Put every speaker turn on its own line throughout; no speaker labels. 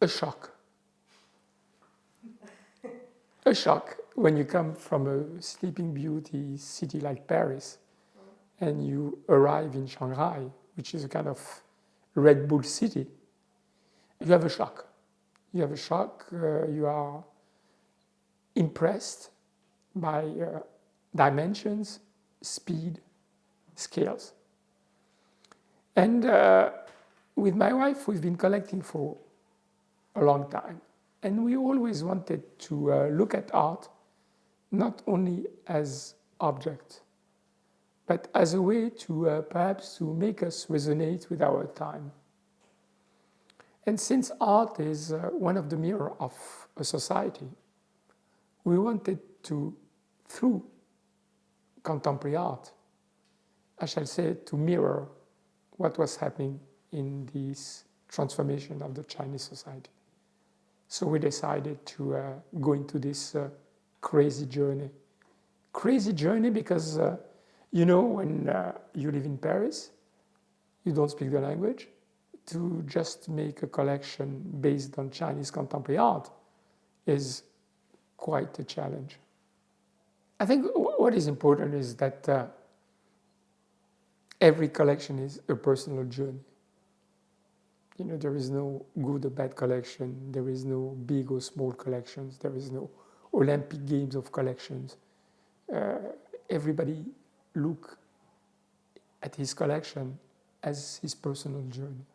a shock. A shock when you come from a Sleeping Beauty city like Paris and you arrive in Shanghai, which is a kind of Red Bull city. You have a shock. You have a shock. You are impressed by dimensions, speed, scales. And with my wife, we've been collecting for a long time. And we always wanted to look at art not only as object, but as a way to perhaps to make us resonate with our time. And since art is one of the mirror of a society, we wanted to, through contemporary art, I shall say, to mirror what was happening in this transformation of the Chinese society. So we decided to go into this crazy journey. Crazy journey because, you know, when you live in Paris, you don't speak the language. To just make a collection based on Chinese contemporary art is quite a challenge. I think what is important is that every collection is a personal journey. You know, there is no good or bad collection. There is no big or small collections. There is no Olympic Games of collections. Everybody look at his collection as his personal journey.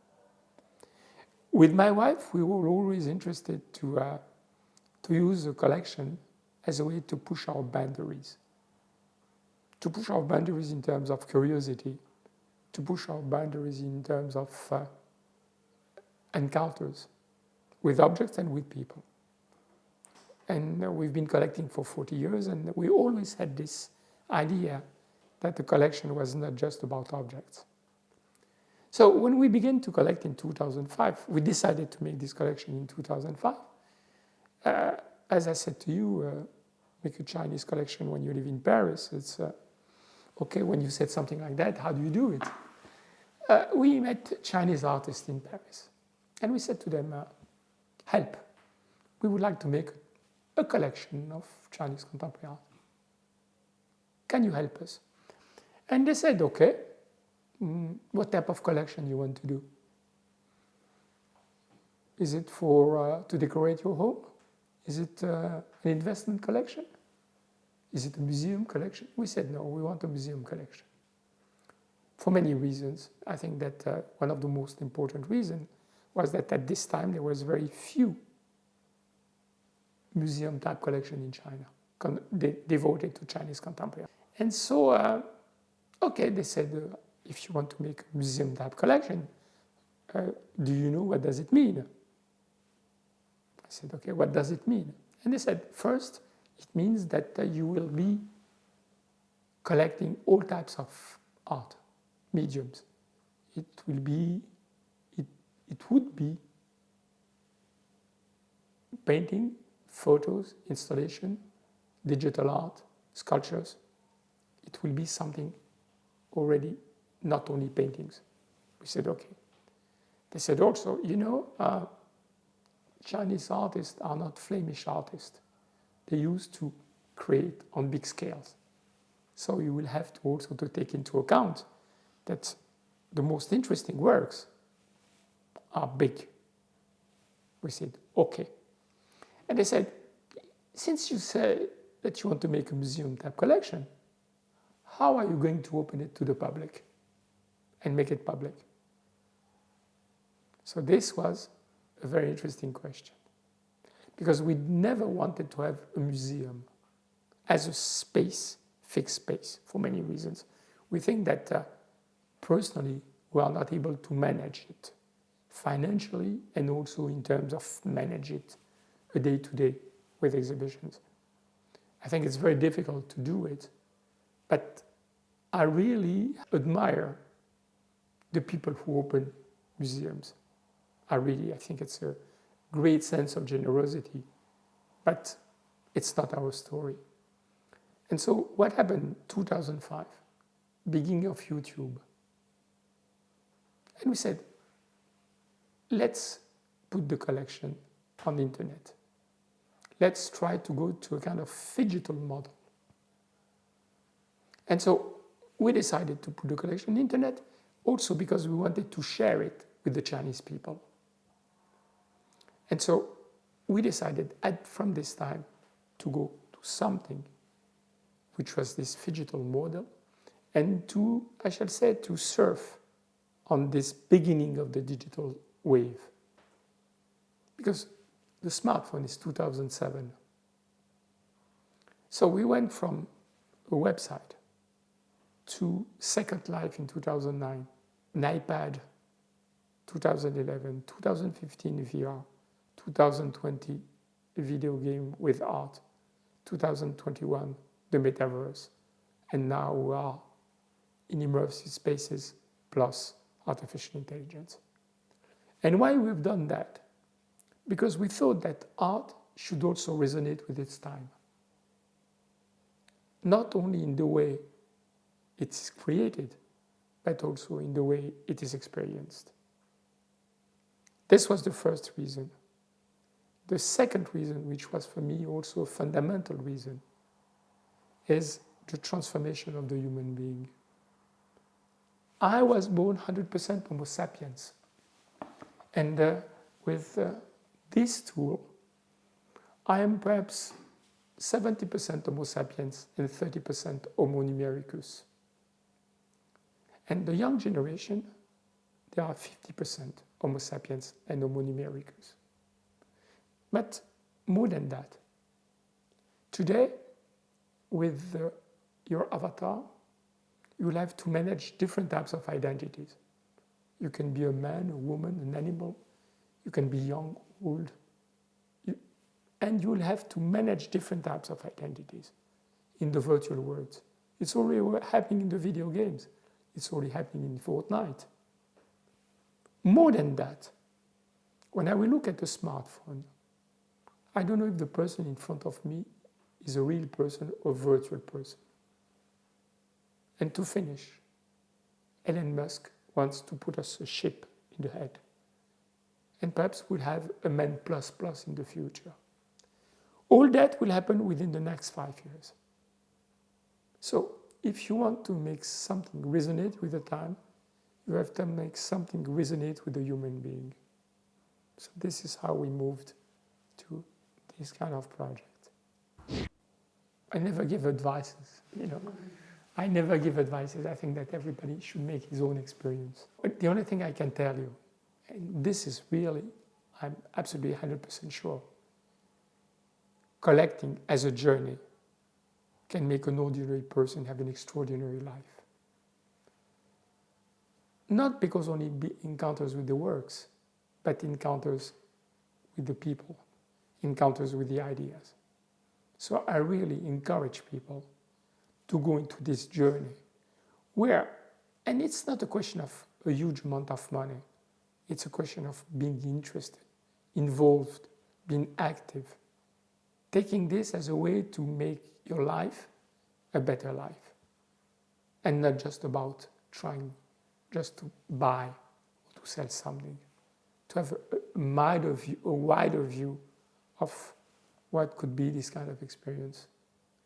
With my wife, we were always interested to use a collection as a way to push our boundaries. To push our boundaries in terms of curiosity, to push our boundaries in terms of encounters with objects and with people. And we've been collecting for 40 years, and we always had this idea that the collection was not just about objects. So when we began to collect in 2005, we decided to make this collection in 2005. As I said to you, make a Chinese collection when you live in Paris, it's okay. When you said something like that, how do you do it? We met Chinese artists in Paris, and we said to them, help. We would like to make a collection of Chinese contemporary art. Can you help us? And they said, okay. What type of collection you want to do? Is it for to decorate your home? Is it an investment collection? Is it a museum collection? We said no, we want a museum collection. For many reasons. I think that one of the most important reasons was that at this time there was very few museum type collection in China devoted to Chinese contemporary. And so, okay, they said, if you want to make a museum type collection, do you know what does it mean? I said, okay, what does it mean? And they said, first, it means that you will be collecting all types of art, mediums. It would be painting, photos, installation, digital art, sculptures. It will be something already not only paintings. We said, okay. They said also, you know, Chinese artists are not Flemish artists. They used to create on big scales. So you will have to also to take into account that the most interesting works are big. We said, okay. And they said, since you say that you want to make a museum type collection, how are you going to open it to the public and make it public? So this was a very interesting question, because we never wanted to have a museum as a space, fixed space, for many reasons. We think that personally we are not able to manage it financially and also in terms of manage it a day-to-day with exhibitions. I think it's very difficult to do it, but I really admire the people who open museums. I think it's a great sense of generosity, but it's not our story. And so what happened 2005, beginning of YouTube? And we said, let's put the collection on the internet. Let's try to go to a kind of phygital model. And so we decided to put the collection on the internet also because we wanted to share it with the Chinese people. And so we decided from this time to go to something which was this phygital model and to, I shall say, to surf on this beginning of the digital wave. Because the smartphone is 2007. So we went from a website to Second Life in 2009, an iPad 2011, 2015 VR, 2020 a video game with art, 2021 the metaverse, and now we are in immersive spaces plus artificial intelligence. And why we've done that? Because we thought that art should also resonate with its time. Not only in the way it's created, but also in the way it is experienced. This was the first reason. The second reason, which was for me also a fundamental reason, is the transformation of the human being. I was born 100% Homo sapiens. And with this tool, I am perhaps 70% Homo sapiens and 30% Homo numericus. And the young generation, they are 50% Homo sapiens and Homo numericus. But more than that, today, with your avatar, you will have to manage different types of identities. You can be a man, a woman, an animal. You can be young, old. And you will have to manage different types of identities in the virtual world. It's already happening in the video games. It's already happening in Fortnite. More than that, when I will look at a smartphone, I don't know if the person in front of me is a real person or a virtual person. And to finish, Elon Musk wants to put us a chip in the head. And perhaps we'll have a man plus plus in the future. All that will happen within the next 5 years. So if you want to make something resonate with the time, you have to make something resonate with the human being. So this is how we moved to this kind of project. I never give advices, I never give advices. I think that everybody should make his own experience. But the only thing I can tell you, and this is really, I'm absolutely 100% sure, collecting as a journey can make an ordinary person have an extraordinary life. Not because only encounters with the works, but encounters with the people, encounters with the ideas. So I really encourage people to go into this journey where, and it's not a question of a huge amount of money, it's a question of being interested, involved, being active, taking this as a way to make your life a better life, and not just about trying just to buy or to sell something, to have a wider view of what could be this kind of experience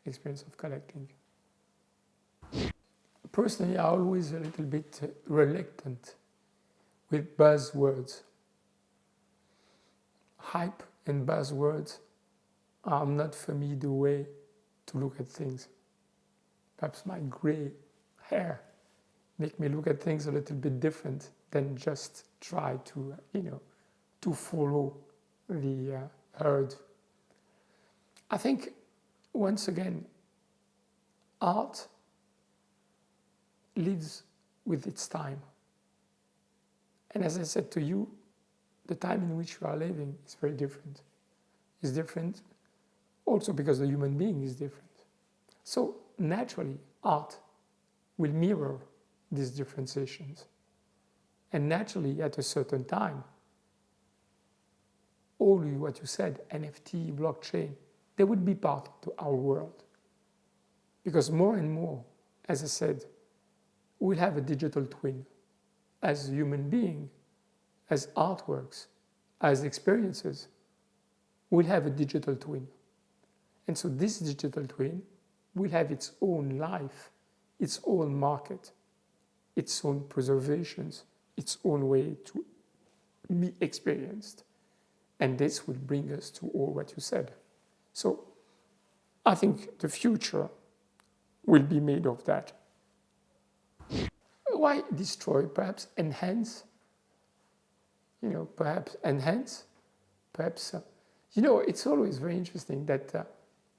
of collecting. Personally, I'm always a little bit reluctant with buzzwords. Hype and buzzwords are not for me the way to look at things. Perhaps my gray hair make me look at things a little bit different than just try to, to follow the herd. I think, once again, art lives with its time. And as I said to you, the time in which you are living is very different. It's different also because the human being is different. So naturally, art will mirror these differentiations. And naturally, at a certain time, all what you said, NFT, blockchain, they would be part of our world. Because more and more, as I said, we'll have a digital twin as a human being, as artworks, as experiences will have a digital twin. And so this digital twin will have its own life, its own market, its own preservations, its own way to be experienced. And this will bring us to all what you said. So I think the future will be made of that. Why destroy? Perhaps enhance. Perhaps enhance. Perhaps, it's always very interesting that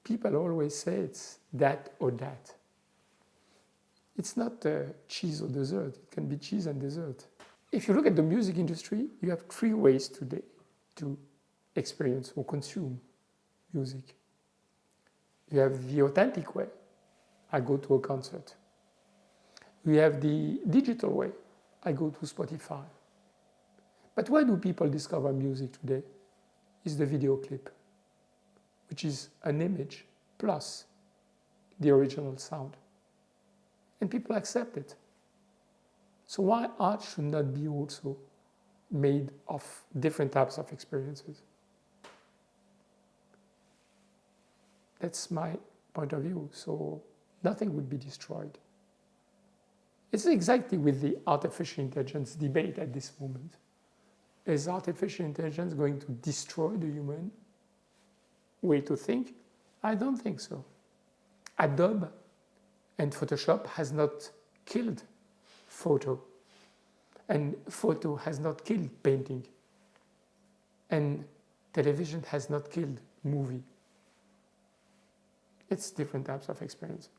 people always say it's that or that. It's not cheese or dessert. It can be cheese and dessert. If you look at the music industry, you have 3 ways today to experience or consume music. You have the authentic way. I go to a concert. We have the digital way. I go to Spotify. But where do people discover music today? Is the video clip, which is an image plus the original sound. And people accept it. So why art should not be also made of different types of experiences? That's my point of view. So nothing would be destroyed. It's exactly with the artificial intelligence debate at this moment. Is artificial intelligence going to destroy the human way to think? I don't think so. Adobe and Photoshop has not killed photo. And photo has not killed painting. And television has not killed movie. It's different types of experiences.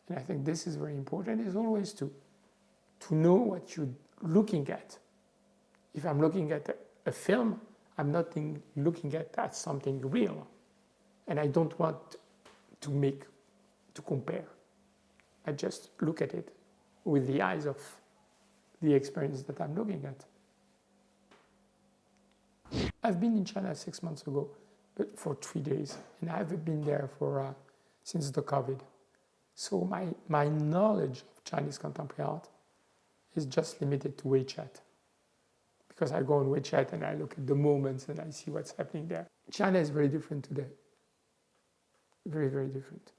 And I think this is very important, is always to know what you're looking at. If I'm looking at a film, I'm not looking at something real. And I don't want to compare. I just look at it with the eyes of the experience that I'm looking at. I've been in China 6 months ago, but for 3 days, and I haven't been there since the COVID. So my knowledge of Chinese contemporary art is just limited to WeChat. Because I go on WeChat and I look at the moments and I see what's happening there. China is very different today. Very, very different.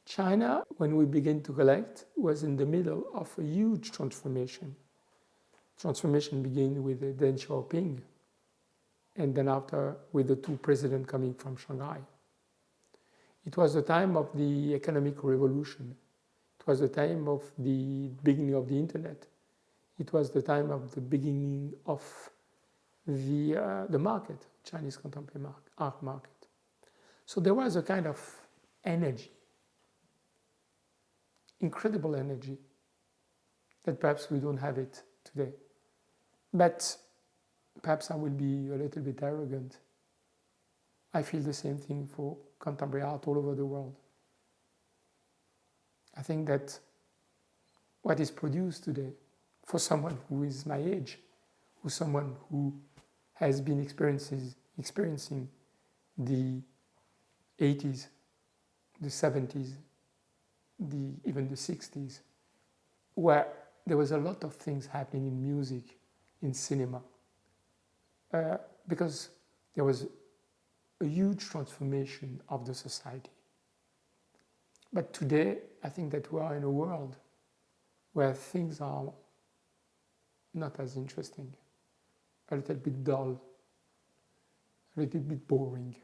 China, when we began to collect, was in the middle of a huge transformation. Transformation began with Deng Xiaoping, and then after with the 2 presidents coming from Shanghai. It was the time of the economic revolution. It was the time of the beginning of the internet. It was the time of the beginning of the market, Chinese contemporary art market. So there was a kind of energy, incredible energy, that perhaps we don't have it today. But perhaps I will be a little bit arrogant. I feel the same thing for contemporary art all over the world. I think that what is produced today, for someone who is my age, or someone who has been experiencing the 80s, the 70s, even the 60s, where there was a lot of things happening in music, in cinema, because there was a huge transformation of the society. But today, I think that we are in a world where things are not as interesting, a little bit dull, a little bit boring.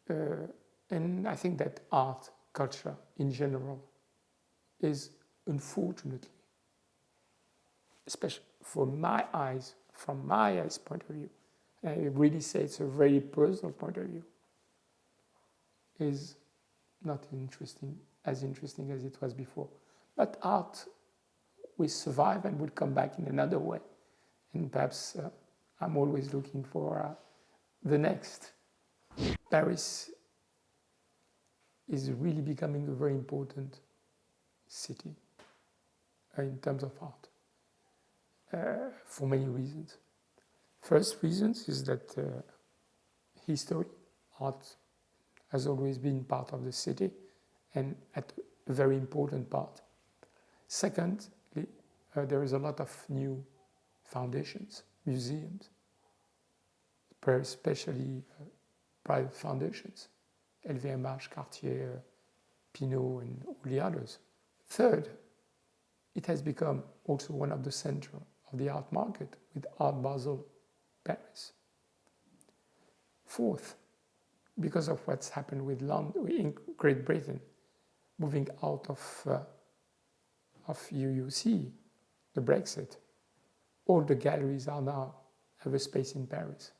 And I think that art, culture in general, is unfortunately, especially from my eyes point of view, and I really say it's a very personal point of view, is not as interesting as it was before. But art will survive and will come back in another way. And perhaps I'm always looking for the next. Paris is really becoming a very important city in terms of art, for many reasons. First reasons is that history, art has always been part of the city and at a very important part. Second, there is a lot of new foundations museums, especially private foundations, LVMH, Cartier, Pinault, and all the others. Third, it has become also one of the center of the art market with Art Basel, Paris. Fourth, because of what's happened with London, in Great Britain, moving out of UUC, the Brexit, all the galleries are now have a space in Paris.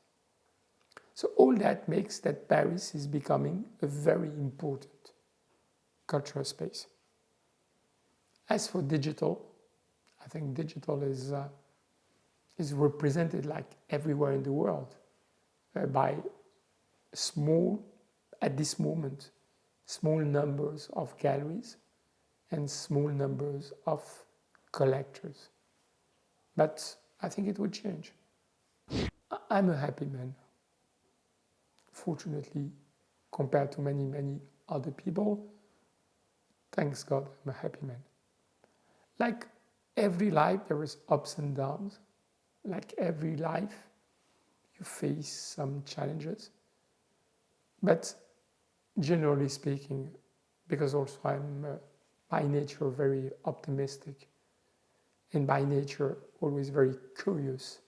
So all that makes that Paris is becoming a very important cultural space. As for digital, I think digital is represented like everywhere in the world by small, at this moment, small numbers of galleries and small numbers of collectors. But I think it will change. I'm a happy man. Fortunately, compared to many, many other people, thanks God, I'm a happy man. Like every life, there is ups and downs. Like every life, you face some challenges. But generally speaking, because also I'm by nature very optimistic and by nature always very curious,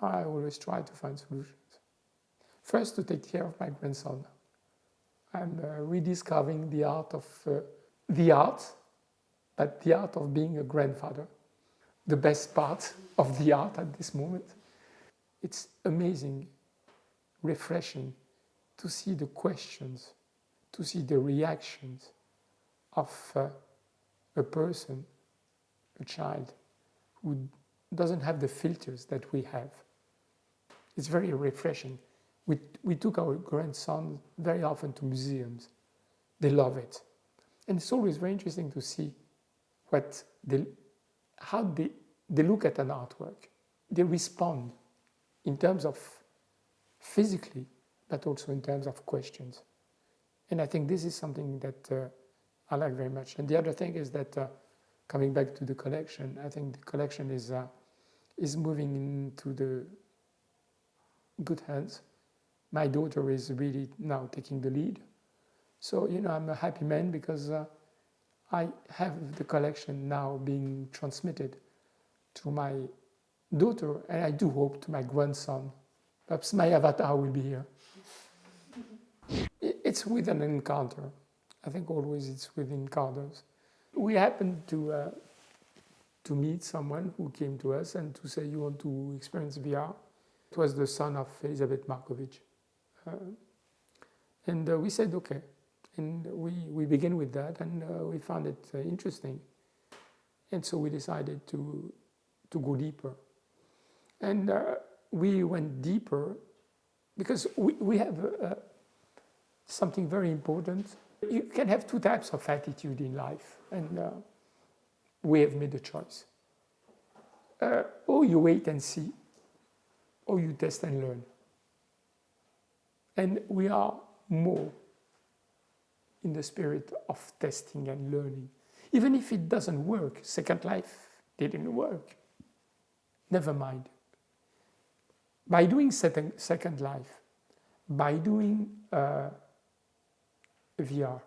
I always try to find solutions. First, to take care of my grandson. I'm rediscovering the art of the art, but the art of being a grandfather. The best part of the art at this moment. It's amazing, refreshing to see the questions, to see the reactions of a person, a child, who doesn't have the filters that we have. It's very refreshing. We took our grandson very often to museums. They love it. And it's always very interesting to see how they look at an artwork. They respond in terms of physically, but also in terms of questions. And I think this is something that I like very much. And the other thing is that, coming back to the collection, I think the collection is moving into the good hands. My daughter is really now taking the lead. So, I'm a happy man because I have the collection now being transmitted to my daughter, and I do hope to my grandson. Perhaps my avatar will be here. It's with an encounter. I think always it's with encounters. We happened to meet someone who came to us and to say, you want to experience VR? It was the son of Elizabeth Markovich. And we said, okay. And we began with that, and we found it interesting. And so we decided to go deeper. And we went deeper because we have something very important. You can have two types of attitude in life, and we have made a choice. Or you wait and see, or you test and learn. And we are more in the spirit of testing and learning. Even if it doesn't work, Second Life didn't work. Never mind. By doing Second Life, by doing VR,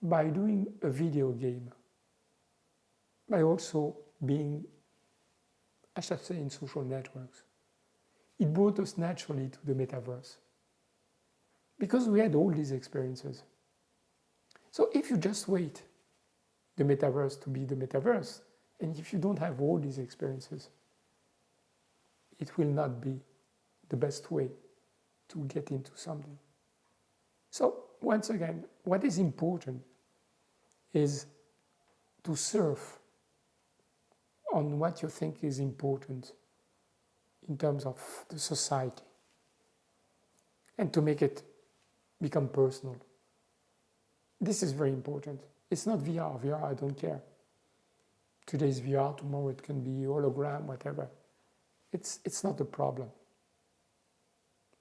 by doing a video game, by also being, I should say, in social networks, it brought us naturally to the metaverse. Because we had all these experiences. So if you just wait the metaverse to be the metaverse, and if you don't have all these experiences, it will not be the best way to get into something. So once again, what is important is to surf on what you think is important in terms of the society and to make it become personal. This is very important. It's not VR. VR, I don't care. Today's VR, tomorrow it can be hologram, whatever. It's not a problem.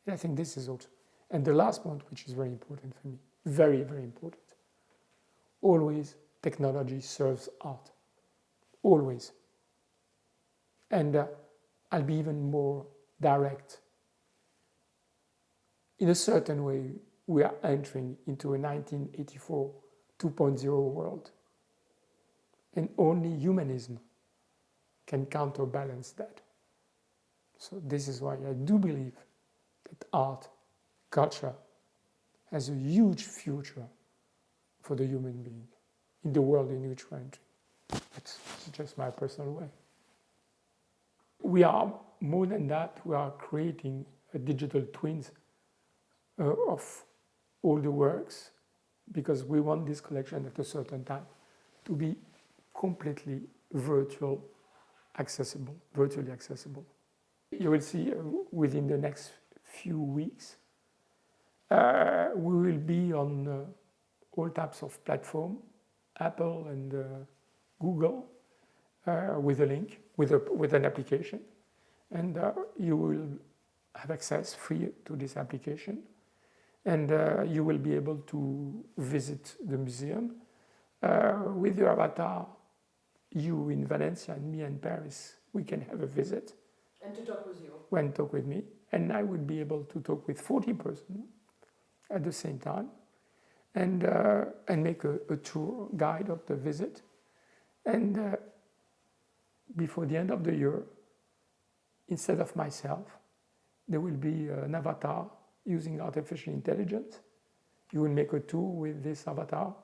And I think this is also. And the last point, which is very important for me, very, very important. Always technology serves art. Always. And I'll be even more direct. In a certain way, we are entering into a 1984 2.0 world. And only humanism can counterbalance that. So this is why I do believe that art, culture, has a huge future for the human being in the world in which we're entering. That's just my personal way. We are, more than that, we are creating a digital twins of all the works, because we want this collection at a certain time to be completely virtually accessible. You will see within the next few weeks, we will be on all types of platforms, Apple and Google, with a link, with an application, and you will have access free to this application, and you will be able to visit the museum with your avatar. You in Valencia and me in Paris, we can have a visit.
And to talk with you.
When talk with me, and I would be able to talk with 40 persons at the same time, and make a tour guide of the visit, and before the end of the year, instead of myself, there will be an avatar using artificial intelligence. You will make a tour with this avatar.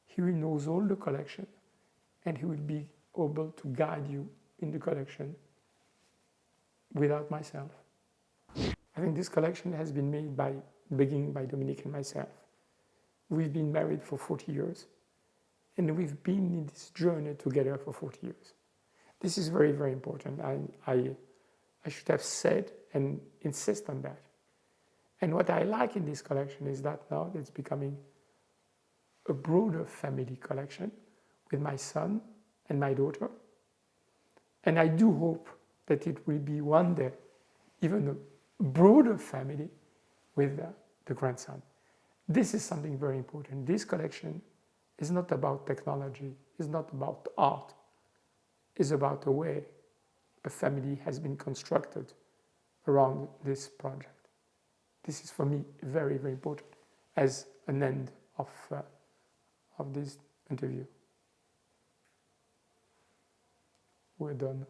He will know all the collection, and he will be able to guide you in the collection without myself. I think this collection has been made beginning by Dominique and myself. We've been married for 40 years, and we've been in this journey together for 40 years. This is very, very important. I should have said and insist on that. And what I like in this collection is that now it's becoming a broader family collection with my son and my daughter. And I do hope that it will be one day even a broader family with the grandson. This is something very important. This collection is not about technology, it's not about art, it's about the way a family has been constructed around this project. This is for me very, very important as an end of this interview. We're done.